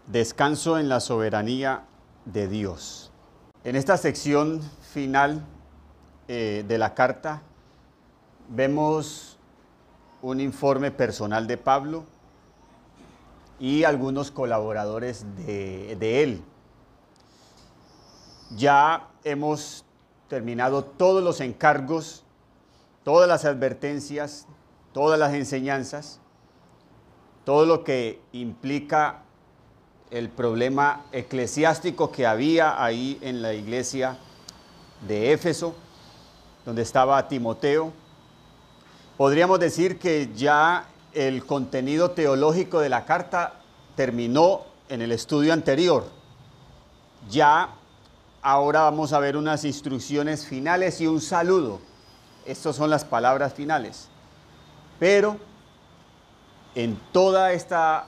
Descanso en la soberanía de Dios. En esta sección final de la carta vemos un informe personal de Pablo y algunos colaboradores de él. Ya hemos terminado todos los encargos, todas las advertencias, todas las enseñanzas, todo lo que implica el problema eclesiástico que había ahí en la iglesia de Éfeso, donde estaba Timoteo. Podríamos decir que ya el contenido teológico de la carta terminó en el estudio anterior. Ya ahora vamos a ver unas instrucciones finales y un saludo. Estas son las palabras finales. Pero en toda esta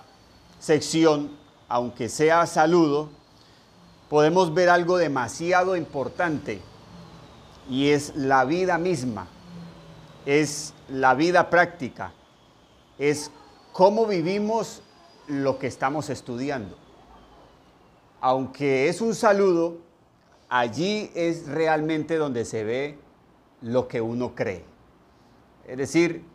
sección, aunque sea saludo, podemos ver algo demasiado importante, y es la vida misma, es la vida práctica, es cómo vivimos lo que estamos estudiando. Aunque es un saludo, allí es realmente donde se ve lo que uno cree. Es decir,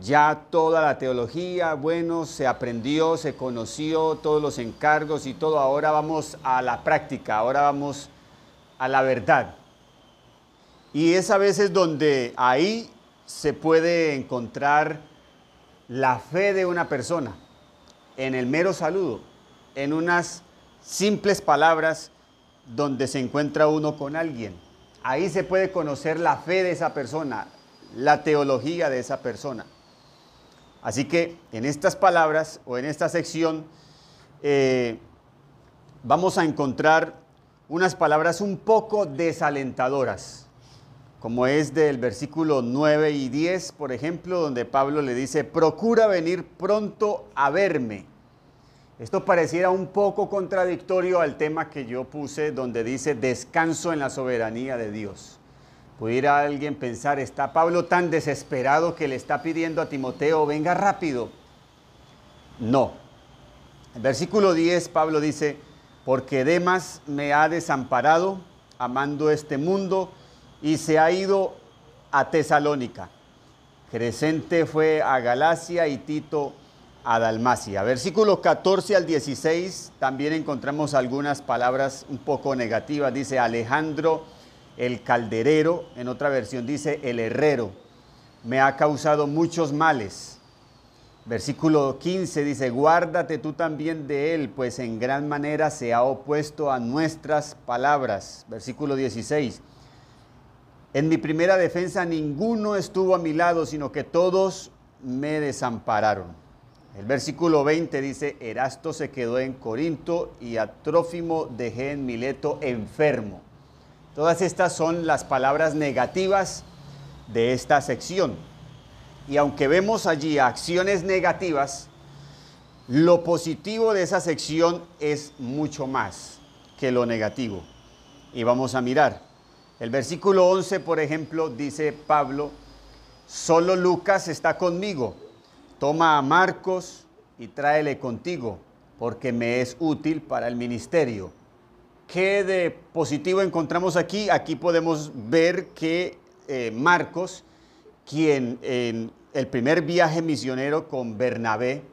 ya toda la teología, bueno, se aprendió, se conoció, todos los encargos y todo. Ahora vamos a la práctica, ahora vamos a la verdad. Y es a veces donde ahí se puede encontrar la fe de una persona, en el mero saludo, en unas simples palabras donde se encuentra uno con alguien. Ahí se puede conocer la fe de esa persona, la teología de esa persona. Así que en estas palabras o en esta sección vamos a encontrar unas palabras un poco desalentadoras, como es del versículo 9 y 10, por ejemplo, donde Pablo le dice: procura venir pronto a verme. Esto pareciera un poco contradictorio al tema que yo puse, donde dice descanso en la soberanía de Dios. Pudiera alguien pensar, ¿está Pablo tan desesperado que le está pidiendo a Timoteo, venga rápido? No. En versículo 10, Pablo dice: porque Demas me ha desamparado, amando este mundo, y se ha ido a Tesalónica. Crescente fue a Galacia y Tito a Dalmacia. Versículos 14 al 16, también encontramos algunas palabras un poco negativas. Dice Alejandro el calderero, en otra versión dice el herrero, me ha causado muchos males. Versículo 15 dice: guárdate tú también de él, pues en gran manera se ha opuesto a nuestras palabras. Versículo 16: en mi primera defensa ninguno estuvo a mi lado, sino que todos me desampararon. El versículo 20 dice: Erasto se quedó en Corinto y a Trófimo dejé en Mileto enfermo. Todas estas son las palabras negativas de esta sección. Y aunque vemos allí acciones negativas, lo positivo de esa sección es mucho más que lo negativo. Y vamos a mirar. El versículo 11, por ejemplo, dice Pablo: solo Lucas está conmigo. Toma a Marcos y tráele contigo, porque me es útil para el ministerio. ¿Qué de positivo encontramos aquí? Aquí podemos ver que Marcos, quien en el primer viaje misionero con Bernabé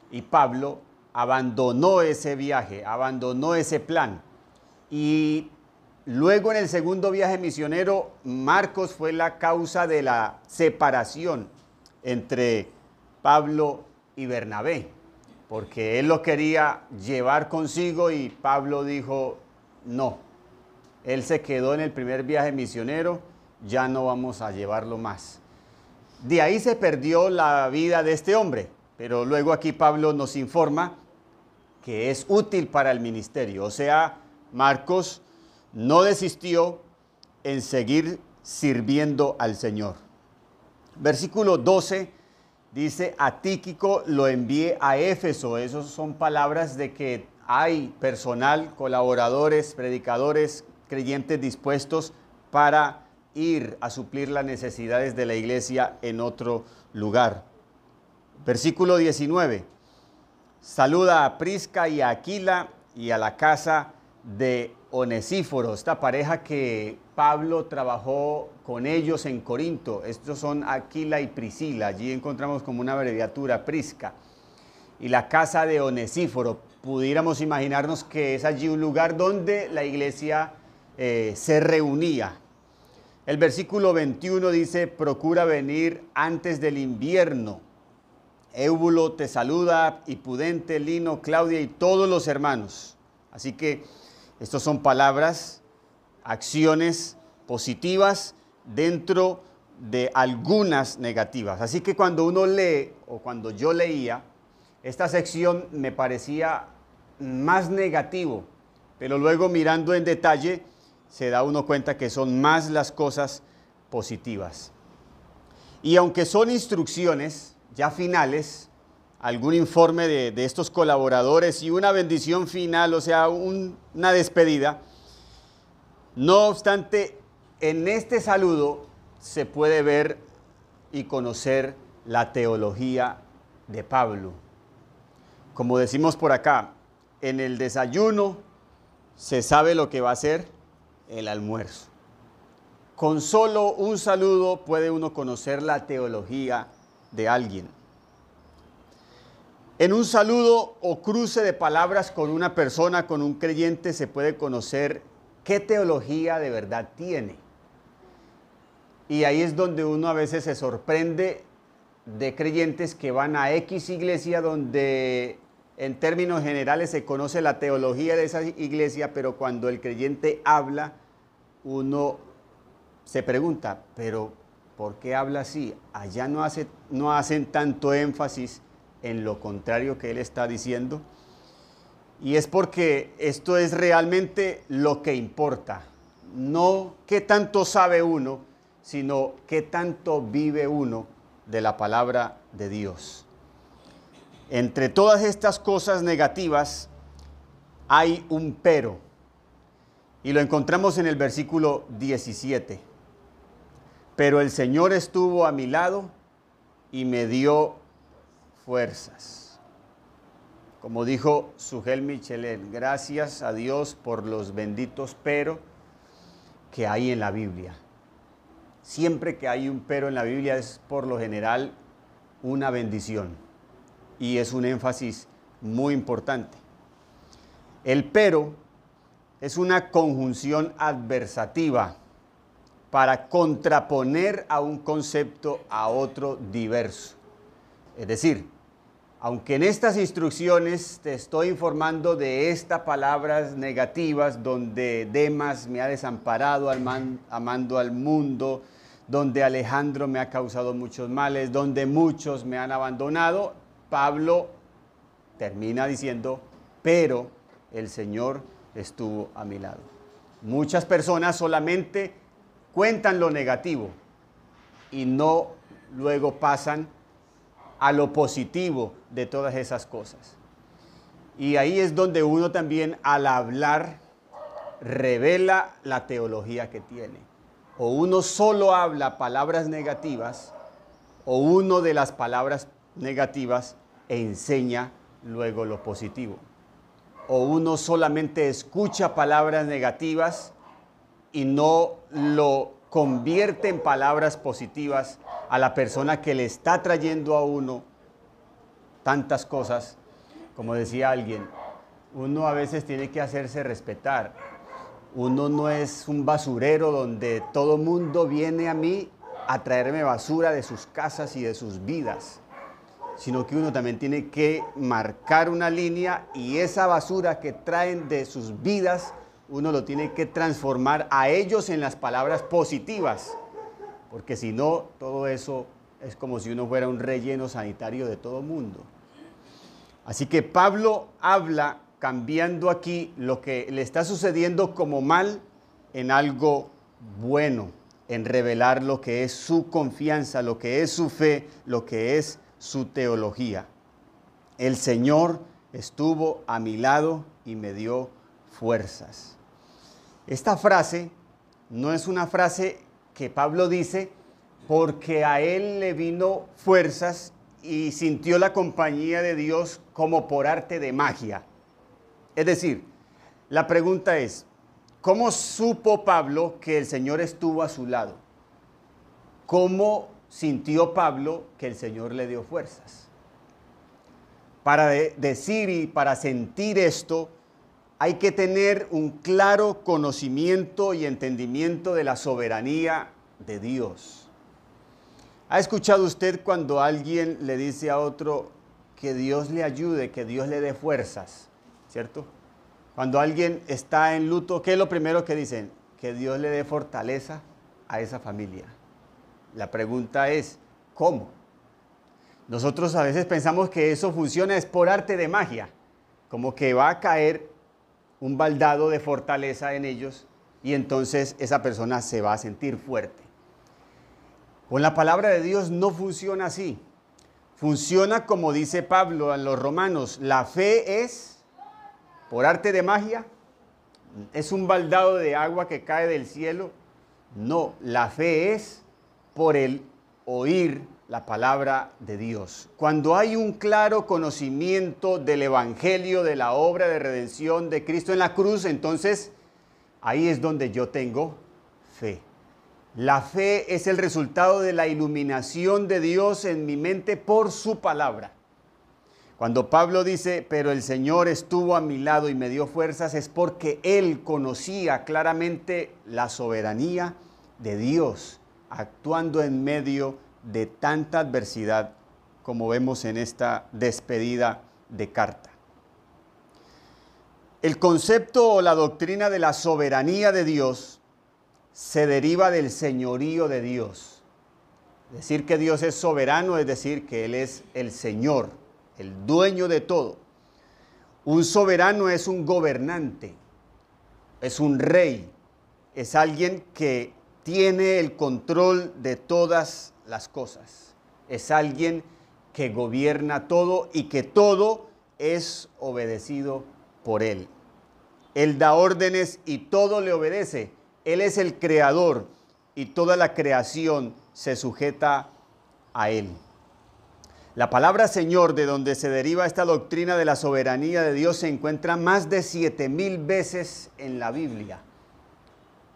y Pablo, abandonó ese viaje, abandonó ese plan. Y luego en el segundo viaje misionero, Marcos fue la causa de la separación entre Pablo y Bernabé, porque él lo quería llevar consigo y Pablo dijo no. Él se quedó en el primer viaje misionero, ya no vamos a llevarlo más. De ahí se perdió la vida de este hombre, pero luego aquí Pablo nos informa que es útil para el ministerio. O sea, Marcos no desistió en seguir sirviendo al Señor. Versículo 12 dice: a Tíquico lo envié a Éfeso. Esas son palabras de que hay personal, colaboradores, predicadores, creyentes dispuestos para ir a suplir las necesidades de la iglesia en otro lugar. Versículo 19. Saluda a Prisca y a Aquila y a la casa de Onesíforo, esta pareja que Pablo trabajó con ellos en Corinto. Estos son Aquila y Priscila. Allí encontramos como una abreviatura, Prisca. Y la casa de Onesíforo. Pudiéramos imaginarnos que es allí un lugar donde la iglesia se reunía. El versículo 21 dice, procura venir antes del invierno. Éubulo te saluda, y Pudente, Lino, Claudia y todos los hermanos. Así que estas son palabras, acciones positivas dentro de algunas negativas. Así que cuando uno lee, o cuando yo leía, esta sección me parecía más negativo, pero luego mirando en detalle se da uno cuenta que son más las cosas positivas. Y aunque son instrucciones ya finales, algún informe de estos colaboradores y una bendición final, o sea, una despedida, no obstante, en este saludo se puede ver y conocer la teología de Pablo. Como decimos por acá, en el desayuno se sabe lo que va a ser el almuerzo. Con solo un saludo puede uno conocer la teología de alguien. En un saludo o cruce de palabras con una persona, con un creyente, se puede conocer qué teología de verdad tiene. Y ahí es donde uno a veces se sorprende de creyentes que van a X iglesia donde en términos generales se conoce la teología de esa iglesia, pero cuando el creyente habla, uno se pregunta, pero ¿por qué habla así? Allá no hacen tanto énfasis en lo contrario que él está diciendo. Y es porque esto es realmente lo que importa. No qué tanto sabe uno, sino qué tanto vive uno de la palabra de Dios. Entre todas estas cosas negativas hay un pero. Y lo encontramos en el versículo 17. Pero el Señor estuvo a mi lado y me dio fuerzas. Como dijo Sujel Michelet, gracias a Dios por los benditos pero que hay en la Biblia. Siempre que hay un pero en la Biblia es por lo general una bendición y es un énfasis muy importante. El pero es una conjunción adversativa para contraponer a un concepto a otro diverso. Es decir, aunque en estas instrucciones te estoy informando de estas palabras negativas donde Demas me ha desamparado amando al mundo, donde Alejandro me ha causado muchos males, donde muchos me han abandonado, Pablo termina diciendo, pero el Señor estuvo a mi lado. Muchas personas solamente cuentan lo negativo y no luego pasan a lo positivo de todas esas cosas. Y ahí es donde uno también al hablar revela la teología que tiene. O uno solo habla palabras negativas o uno de las palabras negativas enseña luego lo positivo. O uno solamente escucha palabras negativas y no lo convierte en palabras positivas a la persona que le está trayendo a uno tantas cosas. Como decía alguien, uno a veces tiene que hacerse respetar. Uno no es un basurero donde todo mundo viene a mí a traerme basura de sus casas y de sus vidas, sino que uno también tiene que marcar una línea y esa basura que traen de sus vidas, uno lo tiene que transformar a ellos en las palabras positivas, porque si no, todo eso es como si uno fuera un relleno sanitario de todo mundo. Así que Pablo habla cambiando aquí lo que le está sucediendo como mal en algo bueno, en revelar lo que es su confianza, lo que es su fe, lo que es su teología. El Señor estuvo a mi lado y me dio fuerzas. Esta frase no es una frase que Pablo dice porque a él le vino fuerzas y sintió la compañía de Dios como por arte de magia. Es decir, la pregunta es, ¿cómo supo Pablo que el Señor estuvo a su lado? ¿Cómo sintió Pablo que el Señor le dio fuerzas? Para decir y para sentir esto, hay que tener un claro conocimiento y entendimiento de la soberanía de Dios. ¿Ha escuchado usted cuando alguien le dice a otro que Dios le ayude, que Dios le dé fuerzas? ¿Cierto? Cuando alguien está en luto, ¿qué es lo primero que dicen? Que Dios le dé fortaleza a esa familia. La pregunta es, ¿cómo? Nosotros a veces pensamos que eso funciona es por arte de magia, como que va a caer un baldado de fortaleza en ellos y entonces esa persona se va a sentir fuerte. Con la palabra de Dios no funciona así. Funciona como dice Pablo en los Romanos, la fe es por arte de magia, es un baldado de agua que cae del cielo. No, la fe es por el oír la palabra de Dios. Cuando hay un claro conocimiento del evangelio, de la obra de redención de Cristo en la cruz, entonces ahí es donde yo tengo fe. La fe es el resultado de la iluminación de Dios en mi mente por su palabra. Cuando Pablo dice, pero el Señor estuvo a mi lado y me dio fuerzas, es porque él conocía claramente la soberanía de Dios, actuando en medio de tanta adversidad como vemos en esta despedida de carta. El concepto o la doctrina de la soberanía de Dios se deriva del señorío de Dios. Decir que Dios es soberano es decir que Él es el Señor, el dueño de todo. Un soberano es un gobernante, es un rey, es alguien que tiene el control de todas las cosas. Es alguien que gobierna todo y que todo es obedecido por Él. Él da órdenes y todo le obedece. Él es el creador y toda la creación se sujeta a Él. La palabra Señor, de donde se deriva esta doctrina de la soberanía de Dios, se encuentra más de 7,000 veces en la Biblia.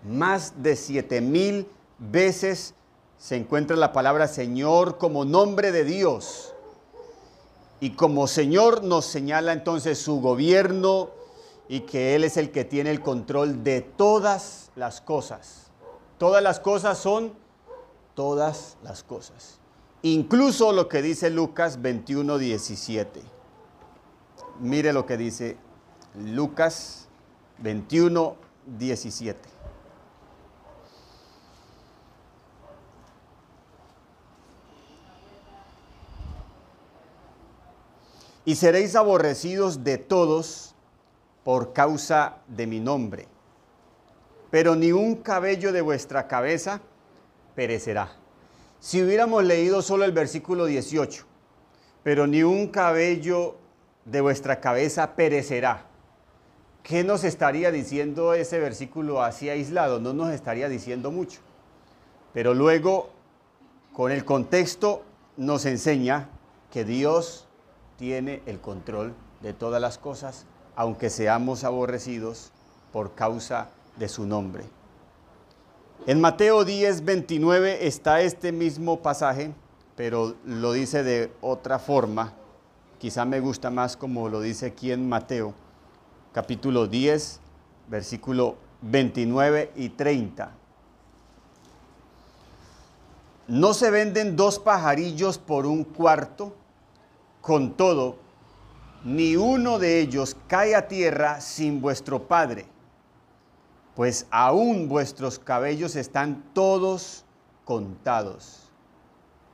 Más de 7,000 veces se encuentra la palabra Señor como nombre de Dios. Y como Señor nos señala entonces su gobierno y que Él es el que tiene el control de todas las cosas. Todas las cosas son todas las cosas. Incluso lo que dice Lucas 21:17. Mire lo que dice Lucas 21:17. Y seréis aborrecidos de todos por causa de mi nombre. Pero ni un cabello de vuestra cabeza perecerá. Si hubiéramos leído solo el versículo 18, pero ni un cabello de vuestra cabeza perecerá. ¿Qué nos estaría diciendo ese versículo así aislado? No nos estaría diciendo mucho. Pero luego, con el contexto, nos enseña que Dios tiene el control de todas las cosas, aunque seamos aborrecidos por causa de su nombre. En Mateo 10:29 está este mismo pasaje, pero lo dice de otra forma. Quizá me gusta más como lo dice aquí en Mateo, capítulo 10, versículo 29 y 30. ¿No se venden 2 pajarillos por un cuarto? Con todo, ni uno de ellos cae a tierra sin vuestro Padre, pues aún vuestros cabellos están todos contados.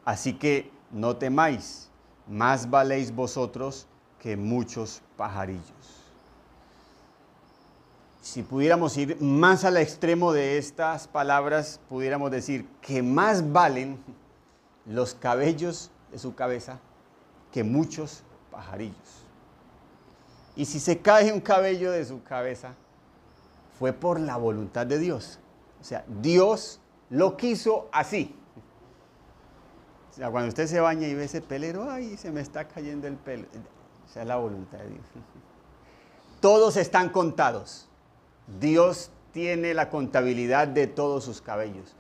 Así que no temáis, más valéis vosotros que muchos pajarillos. Si pudiéramos ir más al extremo de estas palabras, pudiéramos decir que más valen los cabellos de su cabeza que muchos pajarillos. Y si se cae un cabello de su cabeza, fue por la voluntad de Dios. O sea, Dios lo quiso así. O sea, cuando usted se baña y ve ese pelero, ay, se me está cayendo el pelo. Esa es la voluntad de Dios. Todos están contados. Dios tiene la contabilidad de todos sus cabellos.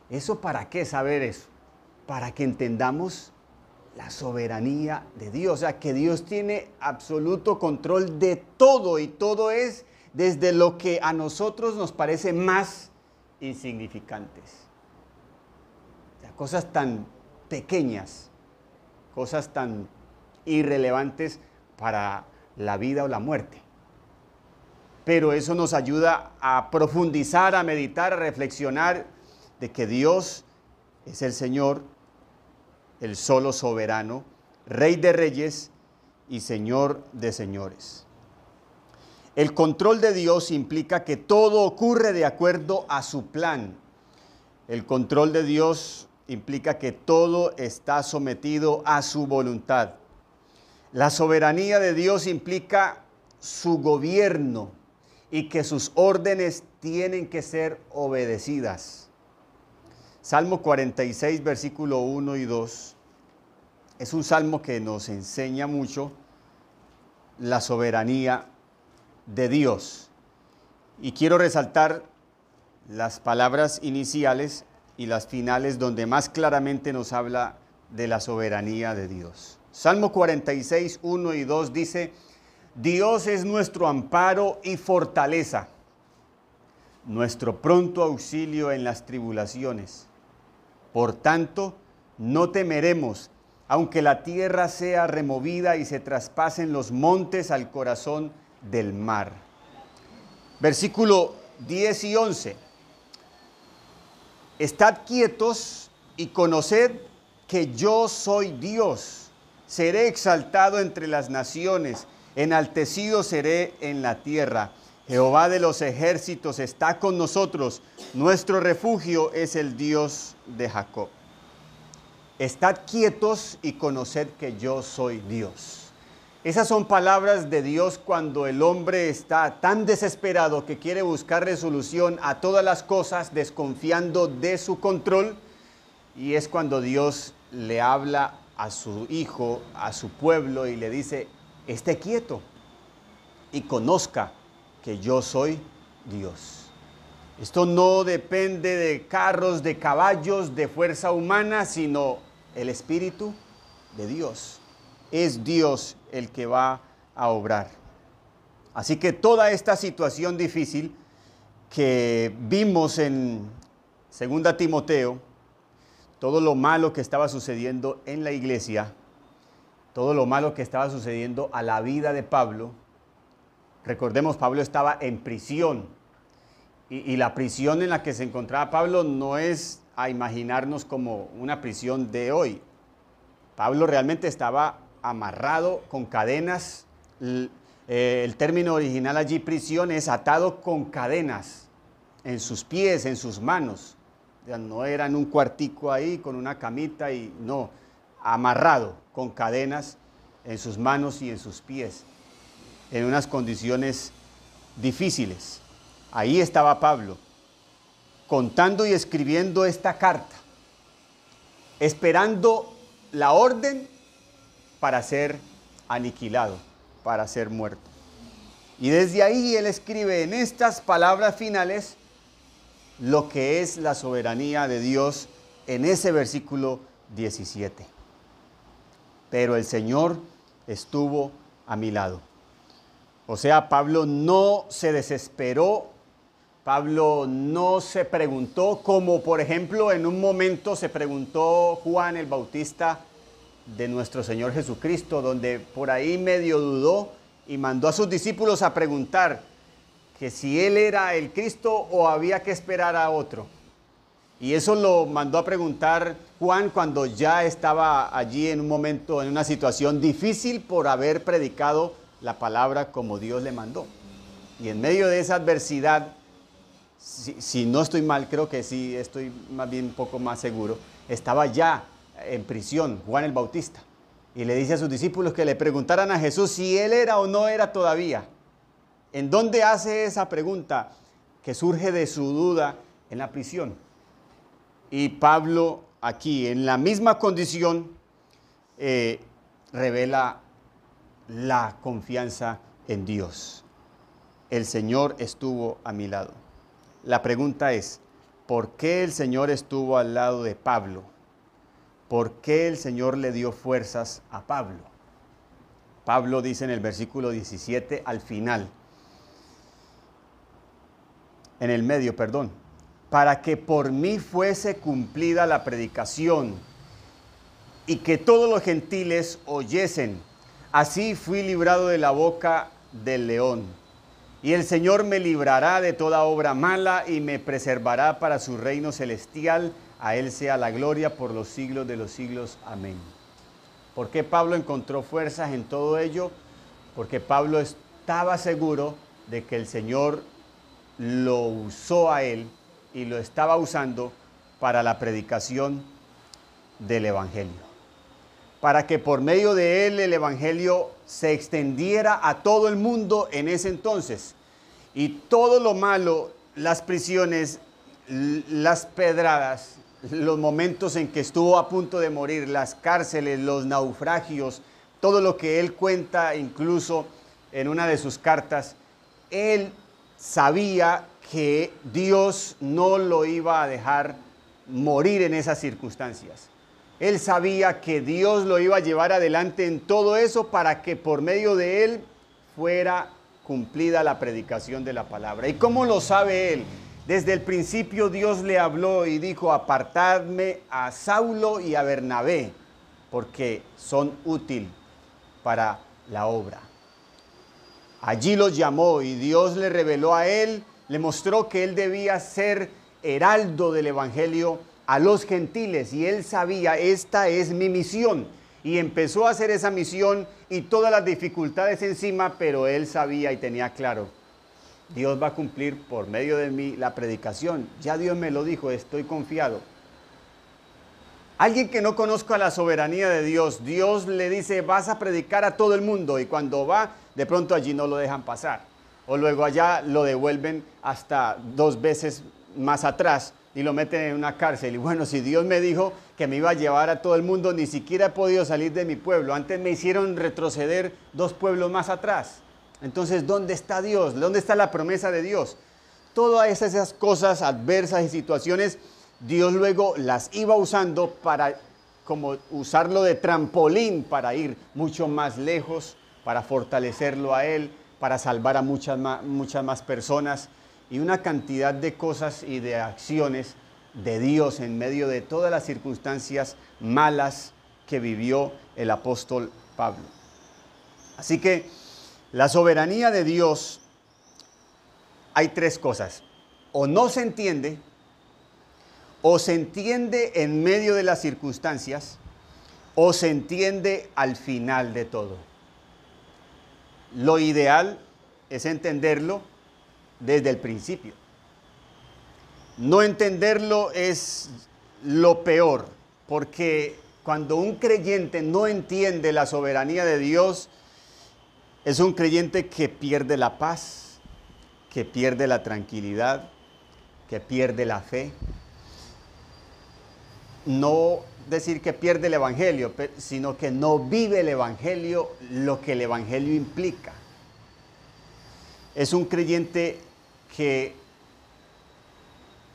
¿Eso para qué saber eso? Para que entendamos la soberanía de Dios. O sea, que Dios tiene absoluto control de todo y todo es desde lo que a nosotros nos parece más insignificantes. O sea, cosas tan pequeñas, cosas tan irrelevantes para la vida o la muerte. Pero eso nos ayuda a profundizar, a meditar, a reflexionar de que Dios es el Señor, el solo soberano, Rey de reyes y Señor de señores. El control de Dios implica que todo ocurre de acuerdo a su plan. El control de Dios implica que todo está sometido a su voluntad. La soberanía de Dios implica su gobierno y que sus órdenes tienen que ser obedecidas. Salmo 46, versículo 1 y 2, es un salmo que nos enseña mucho la soberanía de Dios. Y quiero resaltar las palabras iniciales y las finales donde más claramente nos habla de la soberanía de Dios. Salmo 46, 1 y 2 dice: Dios es nuestro amparo y fortaleza, nuestro pronto auxilio en las tribulaciones. Por tanto, no temeremos, aunque la tierra sea removida y se traspasen los montes al corazón del mar. Versículo 10 y 11. Estad quietos y conoced que yo soy Dios. Seré exaltado entre las naciones, enaltecido seré en la tierra. Jehová de los ejércitos está con nosotros. Nuestro refugio es el Dios de Jacob. Estad quietos y conoced que yo soy Dios. Esas son palabras de Dios cuando el hombre está tan desesperado que quiere buscar resolución a todas las cosas, desconfiando de su control. Y es cuando Dios le habla a su hijo, a su pueblo, y le dice: esté quieto y conozca que yo soy Dios. Esto no depende de carros, de caballos, de fuerza humana, sino el Espíritu de Dios. Es Dios el que va a obrar. Así que toda esta situación difícil que vimos en 2 Timoteo, todo lo malo que estaba sucediendo en la iglesia, todo lo malo que estaba sucediendo a la vida de Pablo. Recordemos, Pablo estaba en prisión y la prisión en la que se encontraba Pablo no es a imaginarnos como una prisión de hoy. Pablo realmente estaba amarrado con cadenas. El término original allí, prisión, es atado con cadenas en sus pies, en sus manos. Ya no era en un cuartico ahí con una camita, y no, amarrado con cadenas en sus manos y en sus pies, en unas condiciones difíciles. Ahí estaba Pablo, contando y escribiendo esta carta, esperando la orden para ser aniquilado, para ser muerto. Y desde ahí él escribe en estas palabras finales lo que es la soberanía de Dios en ese versículo 17. Pero el Señor estuvo a mi lado. O sea, Pablo no se desesperó, Pablo no se preguntó, como por ejemplo en un momento se preguntó Juan el Bautista de nuestro Señor Jesucristo, donde por ahí medio dudó y mandó a sus discípulos a preguntar que si él era el Cristo o había que esperar a otro. Y eso lo mandó a preguntar Juan cuando ya estaba allí en un momento, en una situación difícil por haber predicado la palabra como Dios le mandó. Y en medio de esa adversidad, si no estoy mal, creo que sí, estoy más bien un poco más seguro, estaba ya en prisión Juan el Bautista. Y le dice a sus discípulos que le preguntaran a Jesús si él era o no era todavía. ¿En dónde hace esa pregunta? Que surge de su duda en la prisión. Y Pablo aquí, en la misma condición, revela la confianza en Dios. El Señor estuvo a mi lado. La pregunta es, ¿por qué el Señor estuvo al lado de Pablo? ¿Por qué el Señor le dio fuerzas a Pablo? Pablo dice en el versículo 17, al final, en el medio, perdón, para que por mí fuese cumplida la predicación y que todos los gentiles oyesen. Así fui librado de la boca del león. Y el Señor me librará de toda obra mala y me preservará para su reino celestial. A Él sea la gloria por los siglos de los siglos. Amén. ¿Por qué Pablo encontró fuerzas en todo ello? Porque Pablo estaba seguro de que el Señor lo usó a él y lo estaba usando para la predicación del Evangelio. Para que por medio de él el Evangelio se extendiera a todo el mundo en ese entonces. Y todo lo malo, las prisiones, las pedradas, los momentos en que estuvo a punto de morir, las cárceles, los naufragios, todo lo que él cuenta incluso en una de sus cartas, él sabía que Dios no lo iba a dejar morir en esas circunstancias. Él sabía que Dios lo iba a llevar adelante en todo eso para que por medio de él fuera cumplida la predicación de la palabra. ¿Y cómo lo sabe él? Desde el principio Dios le habló y dijo: apartadme a Saulo y a Bernabé, porque son útiles para la obra. Allí los llamó y Dios le reveló a él, le mostró que él debía ser heraldo del Evangelio a los gentiles. Y él sabía, esta es mi misión. Y empezó a hacer esa misión y todas las dificultades encima, pero él sabía y tenía claro: Dios va a cumplir por medio de mí la predicación. Ya Dios me lo dijo, estoy confiado. Alguien que no conozca la soberanía de Dios, Dios le dice: vas a predicar a todo el mundo, y cuando va, de pronto allí no lo dejan pasar. O luego allá lo devuelven hasta 2 veces más atrás y lo meten en una cárcel. Y bueno, si Dios me dijo que me iba a llevar a todo el mundo, ni siquiera he podido salir de mi pueblo. Antes me hicieron retroceder 2 pueblos más atrás. Entonces, ¿dónde está Dios? ¿Dónde está la promesa de Dios? Todas esas cosas adversas y situaciones, Dios luego las iba usando para como usarlo de trampolín para ir mucho más lejos, para fortalecerlo a él, para salvar a muchas más personas, y una cantidad de cosas y de acciones de Dios en medio de todas las circunstancias malas que vivió el apóstol Pablo. Así que la soberanía de Dios, hay 3 cosas: o no se entiende, o se entiende en medio de las circunstancias, o se entiende al final de todo. Lo ideal es entenderlo desde el principio. No entenderlo es lo peor, porque cuando un creyente no entiende la soberanía de Dios, es un creyente que pierde la paz, que pierde la tranquilidad, que pierde la fe. No decir que pierde el Evangelio, sino que no vive el Evangelio, lo que el Evangelio implica. Es un creyente que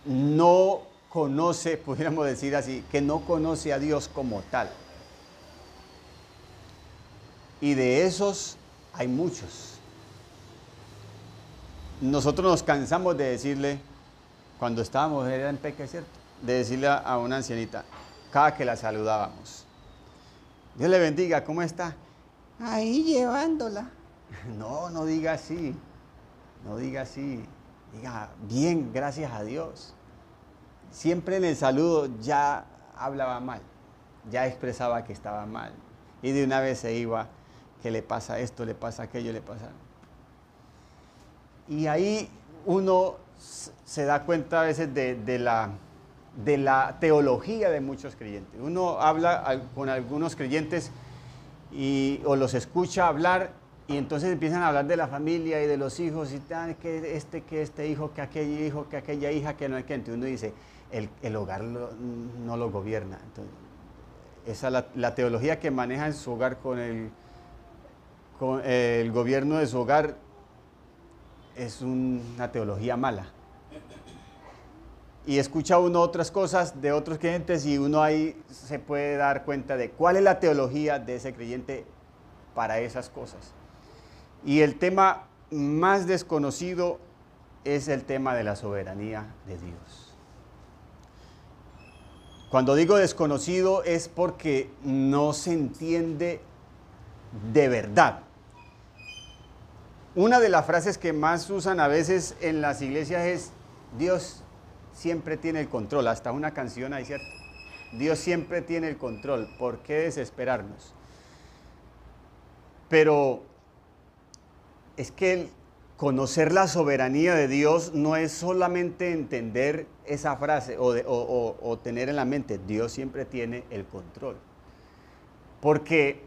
no conoce, pudiéramos decir así, que no conoce a Dios como tal. Y de esos hay muchos. Nosotros nos cansamos de decirle, cuando estábamos, era en Peque, ¿cierto?, de decirle a una ancianita, cada que la saludábamos: Dios le bendiga, ¿cómo está? Ahí llevándola. No diga así, no diga así, diga bien, gracias a Dios. Siempre en el saludo ya hablaba mal, ya expresaba que estaba mal, y de una vez se iba, que le pasa esto, le pasa aquello, le pasa. Y ahí uno se da cuenta a veces de la teología de muchos creyentes. Uno habla con algunos creyentes o los escucha hablar Y entonces empiezan a hablar de la familia y de los hijos y tal, que este hijo, que aquella hija, que no hay que. Entonces uno dice, el hogar no lo gobierna. Entonces, esa es la teología que maneja en su hogar con el gobierno de su hogar, es una teología mala. Y escucha uno otras cosas de otros creyentes y uno ahí se puede dar cuenta de cuál es la teología de ese creyente para esas cosas. Y el tema más desconocido es el tema de la soberanía de Dios. Cuando digo desconocido es porque no se entiende de verdad. Una de las frases que más usan a veces en las iglesias es: Dios siempre tiene el control. Hasta una canción hay, ¿cierto? Dios siempre tiene el control. ¿Por qué desesperarnos? Pero es que conocer la soberanía de Dios no es solamente entender esa frase o tener en la mente, Dios siempre tiene el control. Porque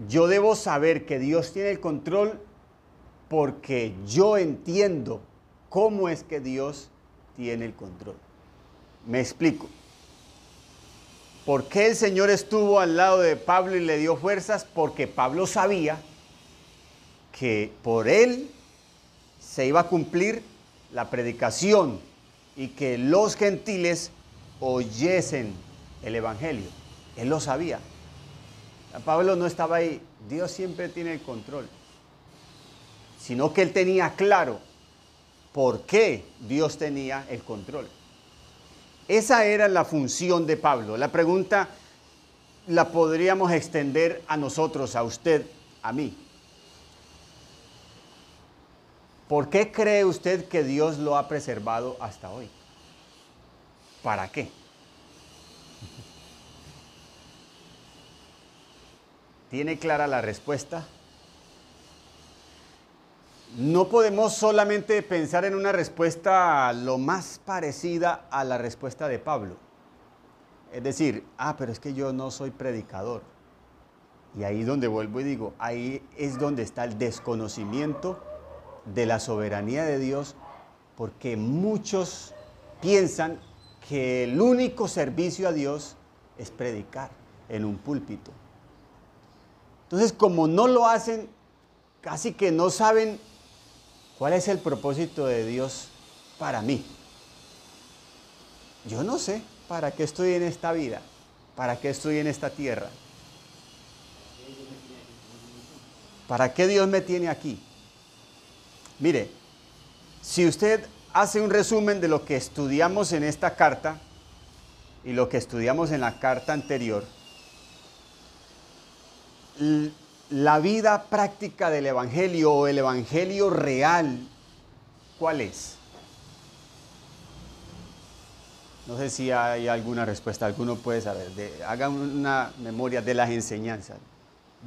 yo debo saber que Dios tiene el control porque yo entiendo cómo es que Dios tiene el control. Me explico. ¿Por qué el Señor estuvo al lado de Pablo y le dio fuerzas? Porque Pablo sabía que por él se iba a cumplir la predicación y que los gentiles oyesen el evangelio. Él lo sabía. Pablo no estaba ahí, Dios siempre tiene el control, sino que él tenía claro por qué Dios tenía el control. Esa era la función de Pablo. La pregunta la podríamos extender a nosotros, a usted, a mí. ¿Por qué cree usted que Dios lo ha preservado hasta hoy? ¿Para qué? ¿Tiene clara la respuesta? No podemos solamente pensar en una respuesta lo más parecida a la respuesta de Pablo. Es decir, pero es que yo no soy predicador. Y ahí es donde vuelvo y digo, ahí es donde está el desconocimiento de la soberanía de Dios, porque muchos piensan que el único servicio a Dios es predicar en un púlpito. Entonces, como no lo hacen, casi que no saben cuál es el propósito de Dios para mí. Yo no sé para qué estoy en esta vida, para qué estoy en esta tierra. ¿Para qué Dios me tiene aquí? Mire, si usted hace un resumen de lo que estudiamos en esta carta y lo que estudiamos en la carta anterior, la vida práctica del Evangelio o el Evangelio real, ¿cuál es? No sé si hay alguna respuesta, alguno puede saber. Hagan una memoria de las enseñanzas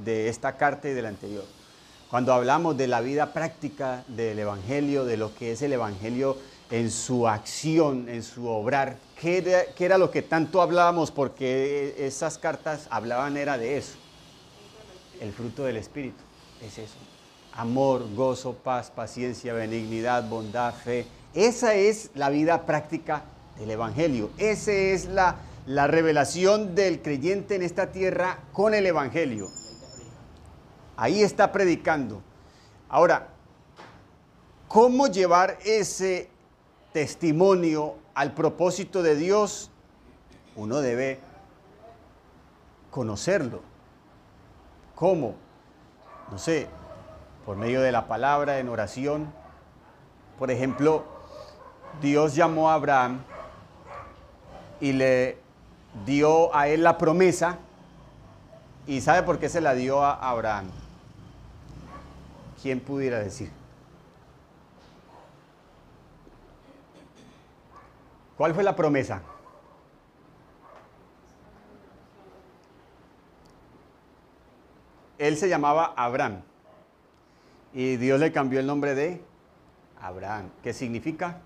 de esta carta y de la anterior. Cuando hablamos de la vida práctica del Evangelio, de lo que es el Evangelio en su acción, en su obrar, ¿qué era lo que tanto hablábamos? Porque esas cartas hablaban era de eso. El fruto del Espíritu es eso. Amor, gozo, paz, paciencia, benignidad, bondad, fe. Esa es la vida práctica del Evangelio. Esa es la revelación del creyente en esta tierra con el Evangelio. Ahí está predicando. Ahora, ¿cómo llevar ese testimonio al propósito de Dios? Uno debe conocerlo. ¿Cómo? No sé, por medio de la palabra, en oración. Por ejemplo, Dios llamó a Abraham y le dio a él la promesa. ¿Y sabe por qué se la dio a Abraham? ¿Quién pudiera decir? ¿Cuál fue la promesa? Él se llamaba Abraham y Dios le cambió el nombre de Abraham. ¿Qué significa?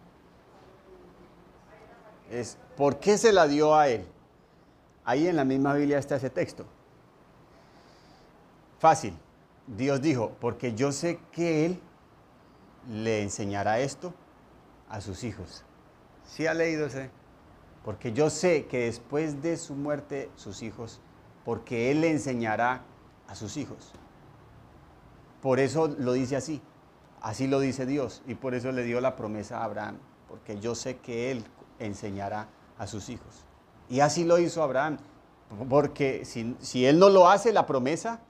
¿Por qué se la dio a él? Ahí en la misma Biblia está ese texto. Fácil. Dios dijo, porque yo sé que Él le enseñará esto a sus hijos. ¿Sí ha leído ese? Porque yo sé que después de su muerte, sus hijos, porque Él le enseñará a sus hijos. Por eso lo dice así lo dice Dios, y por eso le dio la promesa a Abraham, porque yo sé que Él enseñará a sus hijos. Y así lo hizo Abraham, porque si Él no lo hace, la promesa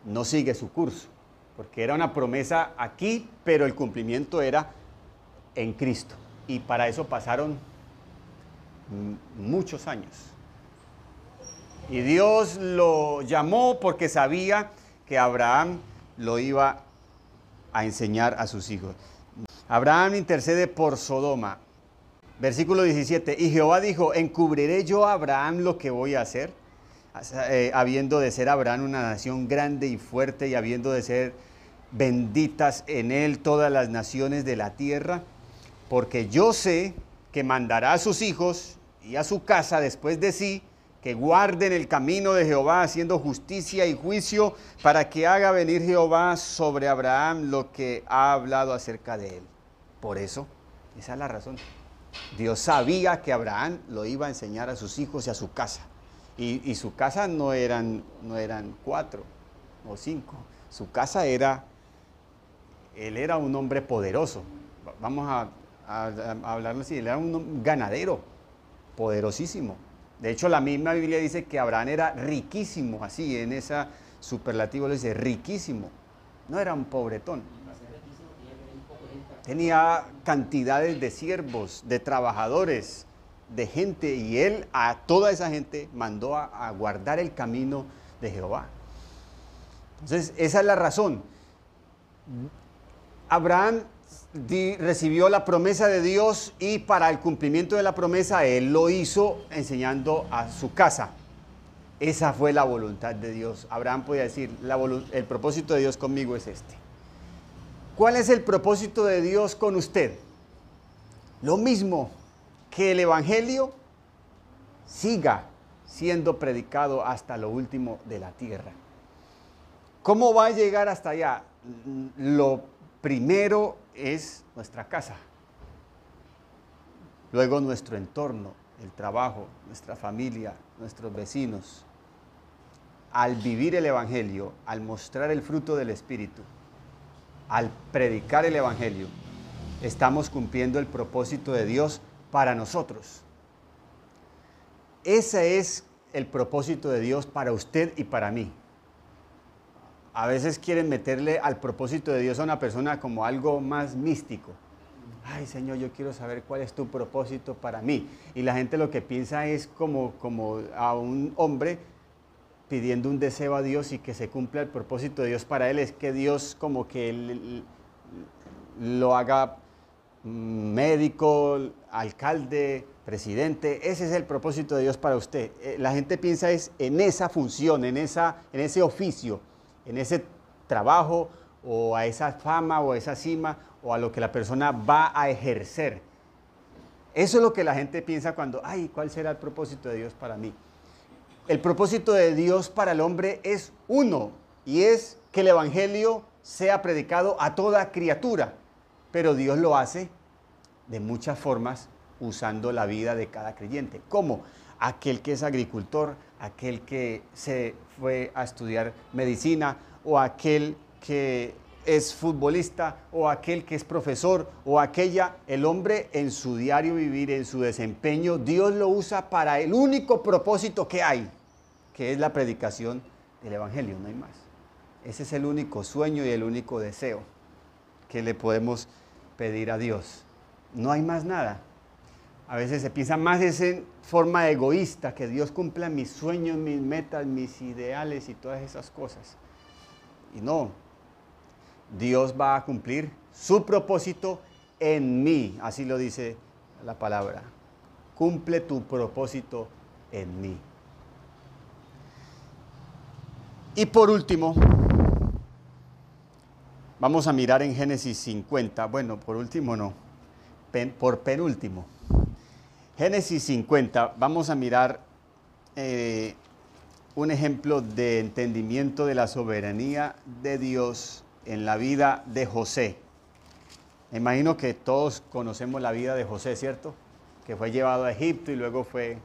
no sigue su curso, porque era una promesa aquí, pero el cumplimiento era en Cristo. Y para eso pasaron muchos años. Y Dios lo llamó porque sabía que Abraham lo iba a enseñar a sus hijos. Abraham intercede por Sodoma. Versículo 17. Y Jehová dijo, ¿encubriré yo a Abraham lo que voy a hacer? Habiendo de ser Abraham una nación grande y fuerte y habiendo de ser benditas en él todas las naciones de la tierra, porque yo sé que mandará a sus hijos y a su casa después de sí, que guarden el camino de Jehová haciendo justicia y juicio, para que haga venir Jehová sobre Abraham lo que ha hablado acerca de él. Por eso, esa es la razón. Dios sabía que Abraham lo iba a enseñar a sus hijos y a su casa. Y su casa no eran 4 o 5. Su casa él era un hombre poderoso. Vamos a hablarlo así, él era un ganadero poderosísimo. De hecho, la misma Biblia dice que Abraham era riquísimo, así en esa superlativo le dice riquísimo. No era un pobretón. Tenía cantidades de siervos, de trabajadores, de gente, y él a toda esa gente mandó a guardar el camino de Jehová. Entonces, esa es la razón. Abraham recibió la promesa de Dios y para el cumplimiento de la promesa él lo hizo enseñando a su casa. Esa fue la voluntad de Dios. Abraham podía decir, el propósito de Dios conmigo es este. ¿Cuál es el propósito de Dios con usted? Lo mismo, que el evangelio siga siendo predicado hasta lo último de la tierra. ¿Cómo va a llegar hasta allá? Lo primero es nuestra casa, luego nuestro entorno, el trabajo, nuestra familia, nuestros vecinos. Al vivir el evangelio, al mostrar el fruto del Espíritu, al predicar el evangelio, estamos cumpliendo el propósito de Dios para nosotros. Ese es el propósito de Dios para usted y para mí. A veces quieren meterle al propósito de Dios a una persona como algo más místico. Ay, Señor, yo quiero saber cuál es tu propósito para mí. Y la gente lo que piensa es como a un hombre pidiendo un deseo a Dios y que se cumpla el propósito de Dios para él. Es que Dios como que lo haga médico, alcalde, presidente. Ese es el propósito de Dios para usted. La gente piensa es en esa función, en ese oficio, en ese trabajo o a esa fama o a esa cima o a lo que la persona va a ejercer. Eso es lo que la gente piensa cuando, ay, ¿cuál será el propósito de Dios para mí? El propósito de Dios para el hombre es uno, y es que el evangelio sea predicado a toda criatura, pero Dios lo hace de muchas formas usando la vida de cada creyente. ¿Cómo? Aquel que es agricultor, aquel que se fue a estudiar medicina, o aquel que es futbolista, o aquel que es profesor, o el hombre en su diario vivir, en su desempeño, Dios lo usa para el único propósito que hay, que es la predicación del evangelio, no hay más. Ese es el único sueño y el único deseo que le podemos pedir a Dios. No hay más nada. A veces se piensa más en forma egoísta, que Dios cumpla mis sueños, mis metas, mis ideales y todas esas cosas. Y no, Dios va a cumplir su propósito en mí, así lo dice la palabra. Cumple tu propósito en mí. Y por último, vamos a mirar en Génesis 50. Bueno, por último no, por penúltimo. Génesis 50, vamos a mirar un ejemplo de entendimiento de la soberanía de Dios en la vida de José. Me imagino que todos conocemos la vida de José, ¿cierto? Que fue llevado a Egipto y luego fue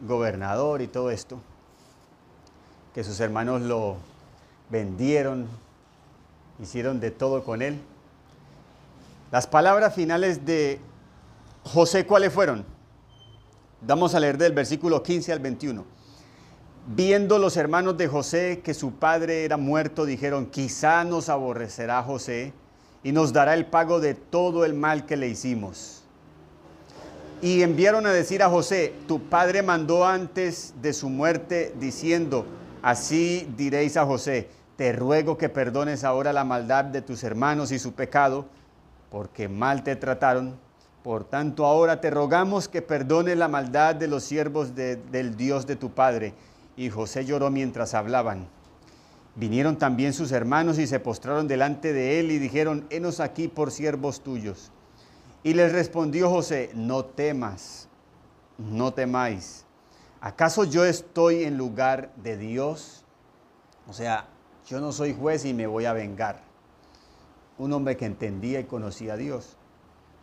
gobernador y todo esto. Que sus hermanos lo vendieron, hicieron de todo con él. Las palabras finales de José, ¿cuáles fueron? Vamos a leer del versículo 15 al 21. Viendo los hermanos de José que su padre era muerto, dijeron: quizá nos aborrecerá José y nos dará el pago de todo el mal que le hicimos. Y enviaron a decir a José: tu padre mandó antes de su muerte, diciendo: así diréis a José, te ruego que perdones ahora la maldad de tus hermanos y su pecado, porque mal te trataron. Por tanto, ahora te rogamos que perdones la maldad de los siervos del Dios de tu padre. Y José lloró mientras hablaban. Vinieron también sus hermanos y se postraron delante de él y dijeron: henos aquí por siervos tuyos. Y les respondió José: no temas, no temáis. ¿Acaso yo estoy en lugar de Dios? O sea, yo no soy juez y me voy a vengar. Un hombre que entendía y conocía a Dios.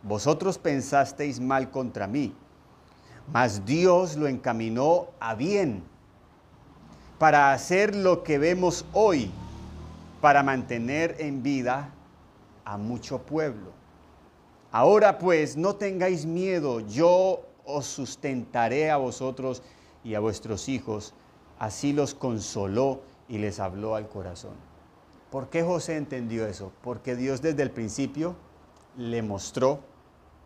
Vosotros pensasteis mal contra mí, mas Dios lo encaminó a bien, para hacer lo que vemos hoy, para mantener en vida a mucho pueblo. Ahora pues, no tengáis miedo, yo os sustentaré a vosotros y a vuestros hijos. Así los consoló y les habló al corazón. ¿Por qué José entendió eso? Porque Dios desde el principio le mostró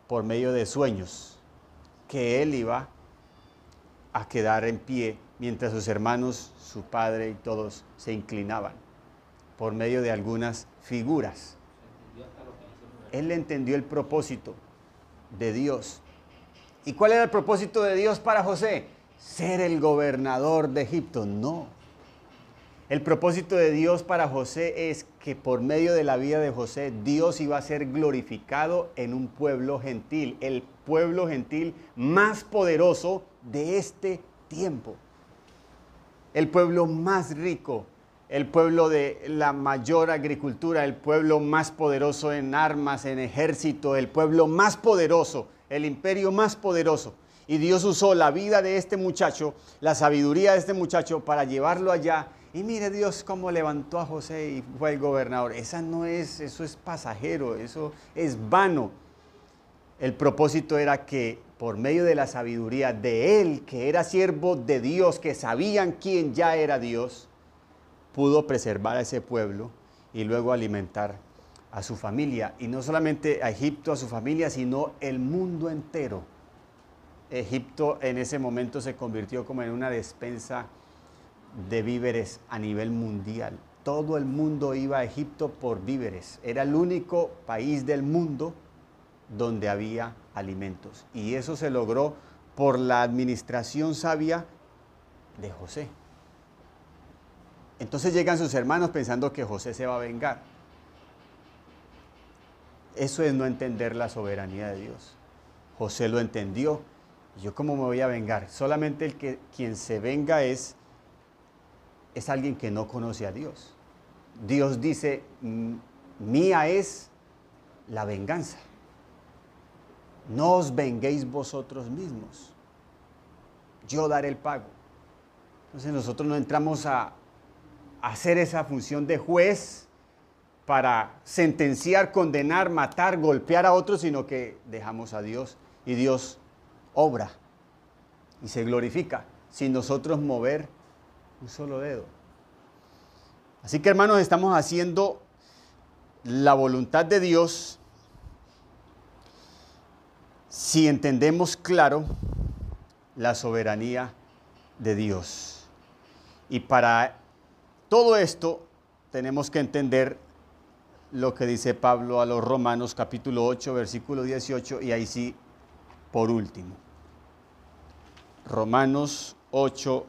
por medio de sueños que él iba a quedar en pie mientras sus hermanos, su padre y todos se inclinaban, por medio de algunas figuras. Él entendió el propósito de Dios. ¿Y cuál era el propósito de Dios para José? Ser el gobernador de Egipto. No. El propósito de Dios para José es que por medio de la vida de José, Dios iba a ser glorificado en un pueblo gentil, el pueblo gentil más poderoso de este tiempo. El pueblo más rico, el pueblo de la mayor agricultura, el pueblo más poderoso en armas, en ejército, el pueblo más poderoso, el imperio más poderoso. Y Dios usó la vida de este muchacho, la sabiduría de este muchacho para llevarlo allá. Y mire Dios cómo levantó a José y fue el gobernador. Eso es pasajero, eso es vano. El propósito era que por medio de la sabiduría de él, que era siervo de Dios, que sabían quién ya era Dios, pudo preservar a ese pueblo y luego alimentar a su familia. Y no solamente a Egipto, a su familia, sino el mundo entero. Egipto en ese momento se convirtió como en una despensa de víveres a nivel mundial. Todo el mundo iba a Egipto por víveres. Era el único país del mundo donde había alimentos. Y eso se logró por la administración sabia de José. Entonces llegan sus hermanos pensando que José se va a vengar. Eso es no entender la soberanía de Dios. José lo entendió. ¿Yo cómo me voy a vengar? Solamente quien se venga es alguien que no conoce a Dios. Dios dice: mía es la venganza. No os venguéis vosotros mismos. Yo daré el pago. Entonces nosotros no entramos a hacer esa función de juez para sentenciar, condenar, matar, golpear a otros, sino que dejamos a Dios y Dios obra y se glorifica sin nosotros mover un solo dedo. Así que, hermanos, estamos haciendo la voluntad de Dios si entendemos claro la soberanía de Dios. Y para todo esto tenemos que entender lo que dice Pablo a los Romanos capítulo 8, versículo 18, y ahí sí, por último. Romanos 8,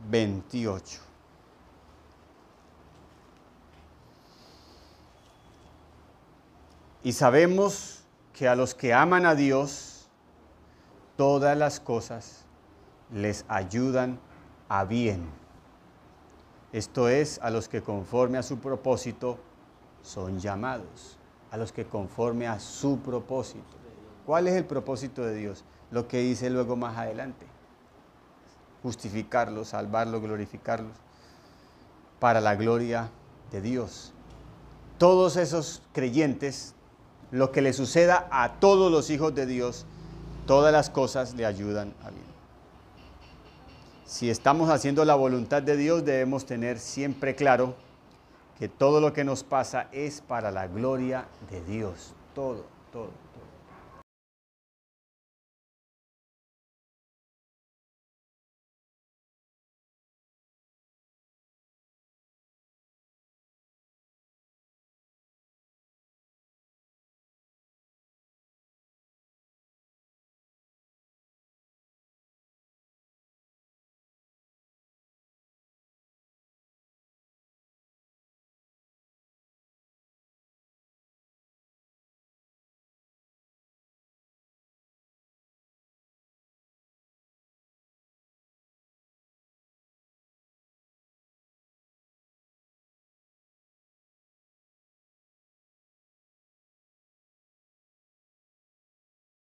28. Y sabemos que a los que aman a Dios, todas las cosas les ayudan a bien. Esto es, a los que conforme a su propósito son llamados, a los que conforme a su propósito. ¿Cuál es el propósito de Dios? Lo que dice luego más adelante. Justificarlos, salvarlos, glorificarlos, para la gloria de Dios. Todos esos creyentes, lo que le suceda a todos los hijos de Dios, todas las cosas le ayudan a bien. Si estamos haciendo la voluntad de Dios, debemos tener siempre claro que todo lo que nos pasa es para la gloria de Dios. Todo, todo.